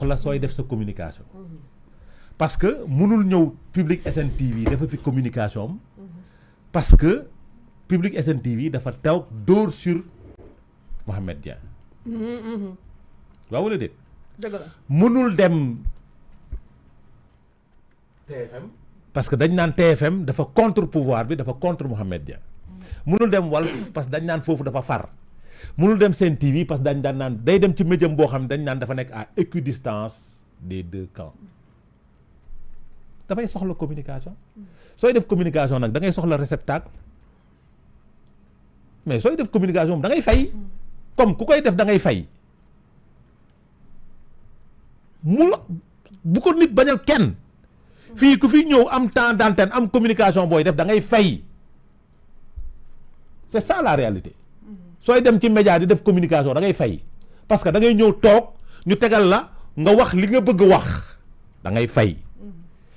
la sooy def sa communication parce que mënul ñëw Public SN TV dafa fi communication parce que Public SN TV dafa taw dóor sur Mohamed Dieng waaw wala déet dëgg la mënul dem TFM parce que dañ naan TFM dafa contre pouvoir bi dafa contre Mohamed Dieng mënul dem Walf parce que dañ naan foofu dafa far mënul dem Sen TV parce que dañ daan naan day dem ci médium boo xam ne dañ naan dafa nekk à équidistance des deux camps dafay soxla communication sooy def communication nag da ngay soxla réceptacle mais sooy def communication da ngay fay comme ku koy def da ngay fay mu bu ko nit bañal kenn fii ku fi ñëw am temps d'antenne am communication booy def da ngay fay c'est ça la réalité sooy dem ci média di def communication da ngay fay parce que da ngay ñëw toog ñu tegal la nga wax li nga bëgg wax da ngay fay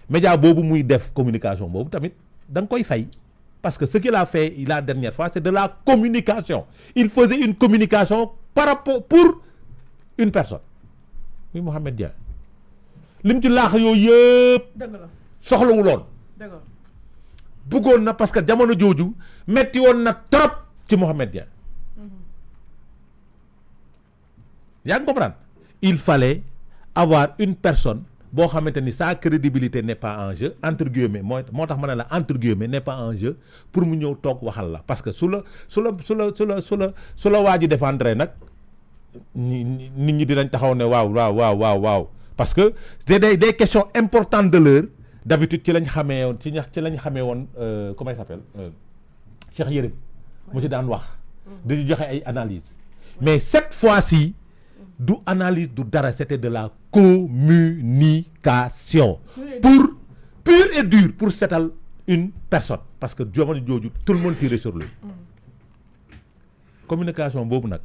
média boobu muy def communication boobu tamit da nga koy fay parce que ce qu'il a fait la dernière fois c'est de la communication il faisait une communication par rapport pour une personne muy Mohamed Dieng lim ci laax yooyu yëpp dëgg la soxlawuloon dëgg la bëggoon na parce que jamono jooju metti woon na trop ci Mohamed Dieng yaa ngi comprendre il fallait avoir une personne boo xamante ni sa crédibilité n'est pas en jeu entre guillemets moo tax ma ne la entre guillemets n'est pas en jeu pour mu ñëw toog waxal la parce que su la waa ji défendre nag nit ñi dinañ taxaw ne waaw parce que c'est des questions importantes de l'heure d'habitude ci lañ xamee woon ci lañ xamee woon comment il s'appelle Cheikh Yérim mu ci daan wax dañu joxe ay analyse mais cette fois-ci du analyse du dara c'était de la communication pour pur et dur pour setal une personne parce que jamono jooju tout le monde tirait sur lui communication boobu nag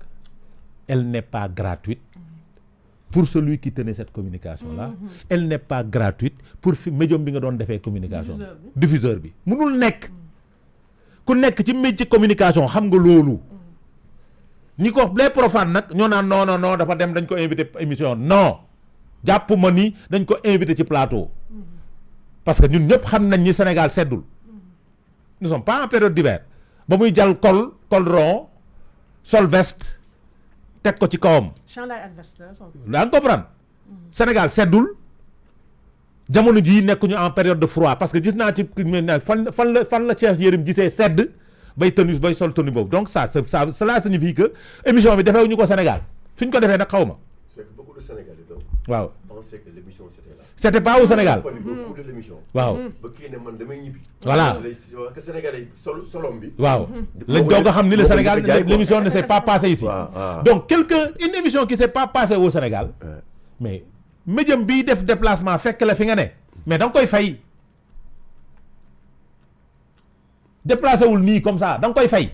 elle n'est pas gratuite pour celui qui tenait cette communication là elle n'est pas gratuite pour fi médium bi nga doon defee communication diffuseur bi mënul nekk ku nekk ci métier communication xam nga loolu ñi ko les profanes nag ñoo naan non dafa dem dañ ko invité émission non jàpp ma ni dañ ko invité ci plateau parce que ñun ñëpp xam nañ ni Sénégal seddul nous sommes pas en période d'hiver ba muy jàll col rond sol veste teg ko ci kawam daa nga comprendre Sénégal seddul jamono jii nekkuñu en période de froid parce que gis naa ci fan la Cheikh Yérim gisee sedd bay sol tenue boobu donc cela signifie que émission bi defeewuñu ko Sénégal fi ñu ko defee nag xaw ma. c'est que beaucoup de Sénégalais donc. waaw pensaient que l'émission c'était là. c'était pas au Sénégal. beaucoup de l'émission. waaw ba kii ne man damay ñibbi. voilà que Sénégalais solom bi. waaw lañ doog a xam ni le Sénégal l'émission ne s'est pas passée ici. donc une émission qui s'est pas passée au Sénégal. mais médium bi def déplacement fekk la fi nga ne. mais da nga koy fay. déplacé wul nii comme ça da nga koy fay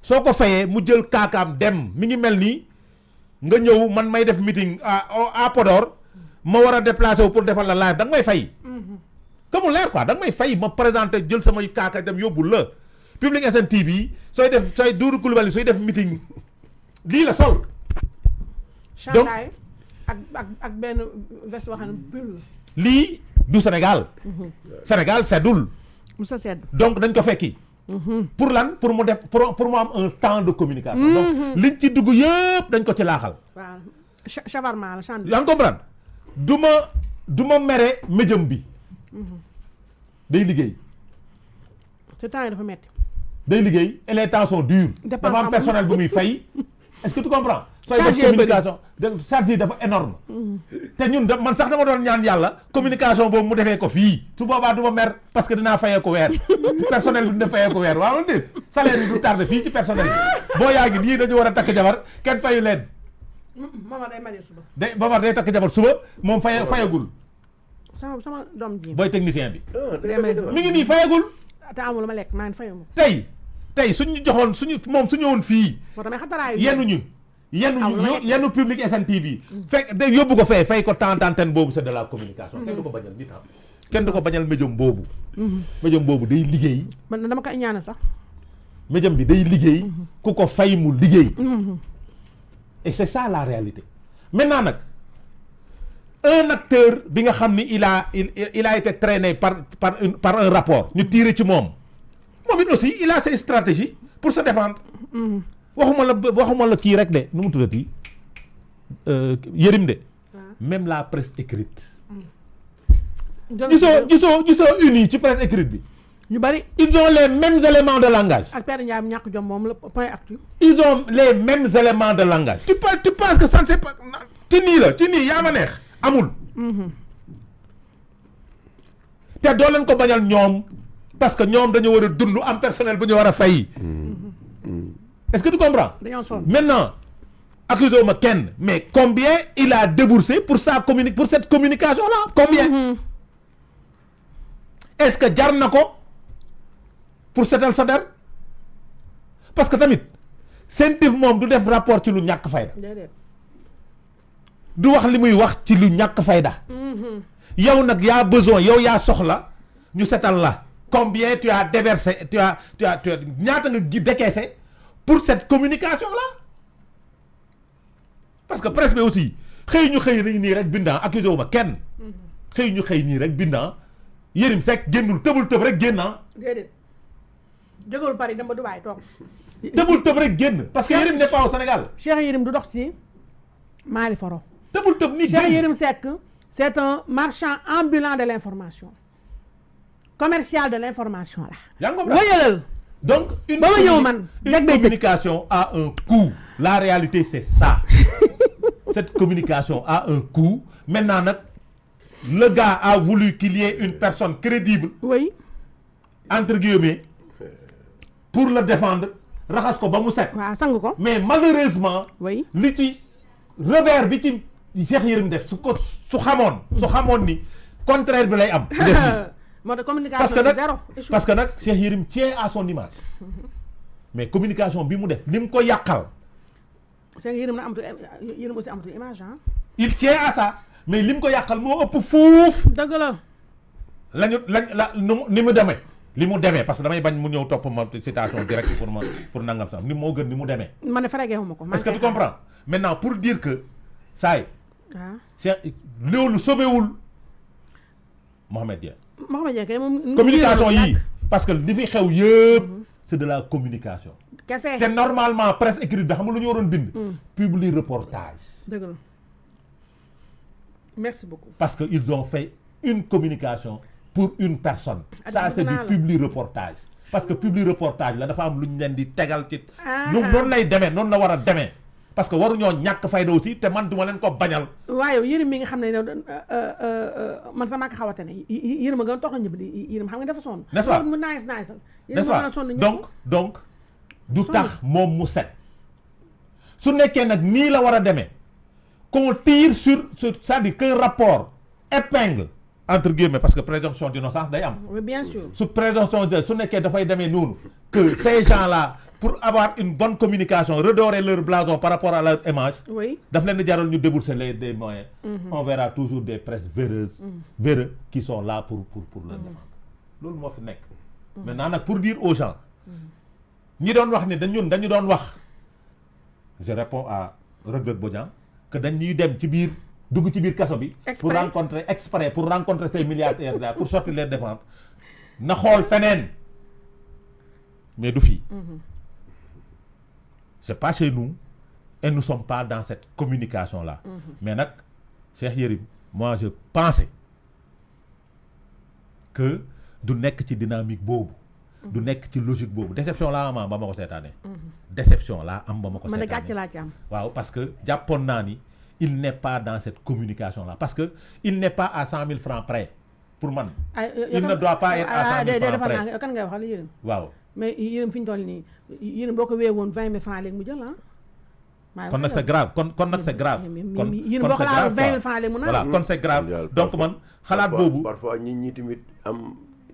soo ko fayee mu jël kaakaam dem mi ngi mel nii nga ñëw man may def meeting à Podor ma war a déplacé wu pour defal la live da nga may fay comme mu leer quoi da nga may fay ma présenté jël samay kaaka dem yóbbul la Public SN TV sooy Doudou Coulibaly sooy def meeting lii la sol donc ak benn veste wax na lii du Sénégal Sénégal seddul Moussa Sedd donc dañ ko fekki pour lan pour mu def pour mu am un temps de communication donc liñ ci dugg yëpp dañ ko ci laaxal waaw shawarma la yaa ngi comprendre du ma mere médium bi day liggéey ce temps yi dafa metti day liggéey et les temps sont durs dafa am personnel bu muy fay est-ce que tu comprends sooy def communication charge yi dafa énorme te ñun man sax dama doon ñaan yàlla communication boobu mu defee ko fii su boobaa du ma mer parce que dinaa fayee ko weer personnel bi dina fayee ko weer waaw man dé salaire yi du tardé fii ci personnel bi boo yaa ngi nii dañu war a takk jabar kenn fayu leen mama day marié suba Momar day takk jabar suba moom fayagul sama doom ji booy technicien bi mi ngi nii fayagul te amul ma lekk maa ngi fayu ma tey suñu joxoon moom su ñëwoon fii yennu Public SN TV fekk day yóbbu ko fay ko temps d'antenne boobu c'est de la communication kenn du ko bañal nit kenn du ko bañal médium boobu day liggéey man dama koy ñaanal sax médium bi day liggéey ku ko fay mu liggéey et c'est ça la réalité maintenant nag un acteur bi nga xam ni il a été traîné par un rapport ñu tiré ci moom it aussi il a ses stratégies pour se défendre. waxuma la kii rek de nu mu tuddati Yérim de. même la presse écrite. gisoo uni ci presse écrite bi. ñu bari ils ont les mêmes éléments de langage. ak Père Ndiaye ñàkk jom moom la point actu. ils ont les mêmes éléments de langage. tu penses que ça ne c'est pas ci nii la ci nii yaa ma neex amul. te doo leen ko bañal ñoom parce que ñoom dañu war a dund am personnel bu ñu war a fay. est-ce que tu comprends? Maintenant accusez ma kenn mais combien il a déboursé pour cette communication là combien? Est-ce que jar na ko pour setal sa der parce que tamit CENTIF moom du def rapport ci lu ñàkk fayda du wax li muy wax ci lu ñàkk fayda yow nag yaa besoin yow yaa soxla ñu setal la combien tu as déversé tu as ñaata nga décaissé pour cette communication là parce que presse bi aussi xëy ñu xëy nii rek bindan accusé wu ma kenn xëy ñu xëy nii rek bindan Yérim Seck génnul tëbul tëb rek génn déedéet jógewul Paris dem ba Dubaï toog tëbul tëb rek génn parce que Yérim n'est pas au Sénégal. Cheikh Yérim du dox ci Mali Faro. tëbul tëb ni Cheikh Yérim Seck c'est un marchand ambulant de l'information commercial de l'information là. yaa ngi wëyalal. Donc une communication a un coût. La réalité c'est ça. Cette communication a un coût. Maintenant le gars a voulu qu'il y ait une personne crédible. Oui. Entre guillemets. Pour le défendre. Raxas ko ba mu set. Waaw sang ko. Mais malheureusement. Oui. Li ci revers bi ci Cheikh Yérim def su xamoon ni contraire bi lay am. Parce que nag Cheikh Yérim tient à son image. Mais communication bi mu def li mu ko yàqal. Cheikh Yérim na Yérim aussi amatu image hein. Il tient à ça mais li mu ko yàqal moo ëpp fuuf. dëgg la. ni mu demee. li mu demee parce que damay bañ mu ñëw topp ma citation directe pour nangam sax ni moo gën ni mu demee. ma ne frégeewuma ko. est-ce que tu comprends maintenant pour dire que saa yi. Cheikh loolu sauvéwul Mohamed Dieng. kay moom communication yii parce que li fi xew yëpp c'est de la communication. kese te normalement presse écrite bi xam nga lu ñu waroon bind. publier reportage. dëgg la merci beaucoup. parce que ils ont fait une communication pour une personne. Ça c'est du publier reportage. parce que publier reportage la dafa am lu ñu leen di tegal ci. noonu lay demee noonu la war a demee. parce que waruñoo ñàkk fayda aussi te man duma leen ko bañal. waaye Yérim mi nga xam ne man sama ko xawate ne Yérim a gën a toog na ñëpp di Yérim xam nga dafa sonn. n'est-ce pas mu nice n'est-ce pas donc du tax moom mu set. su nekkee nag nii la war a demee qu'on tire sur c'est-à-dire qu'un rapport épingle entre guillemets parce que présomption d'innocence day am. oui bien sûr. su présomption de su nekkee dafay demee noonu que ces gens-là. Pour avoir une bonne communication, redorer leur blason par rapport à leur image, oui. Daf leen di jaral ñu débourser des moyens. On verra toujours des presses véreux qui sont là pour le défendre. Loolu moo fi nekk. Maintenant nag pour dire aux gens, ñi doon wax ni dañu doon wax, je réponds à Reug Bodian que dañuy dem ci biir dugg ci biir kaso bi. pour rencontrer ces milliardaires là pour sortir les défendre. Na xool feneen mais du fii. C'est pas chez nous et nous sommes pas dans cette communication là. Mais nag Cheikh Yérim moi je pensais que du nekk ci dynamique boobu. du nekk ci logique boobu déception laa am ba ma ko seetaanee. déception laa am ba ma ko seetaanee. man de gàcce laa ci am. waaw parce que jàppoon naa ni il n'est pas dans cette communication là parce que il n'est pas à 100 000 francs près pour man. il ne doit pas être à 100 000 francs près. kan ngay waxal Yérim. waaw. mais Yérim fi ñu toll nii Yérim boo ko weewoon 20 000 francs léegi mu jël kon nag c'est grave kon nag c'est grave. kon Yérim boo ko laal 20 000 francs léegi mu naan. voilà kon c'est grave donc man xalaat boobu. parfois ñi tamit am.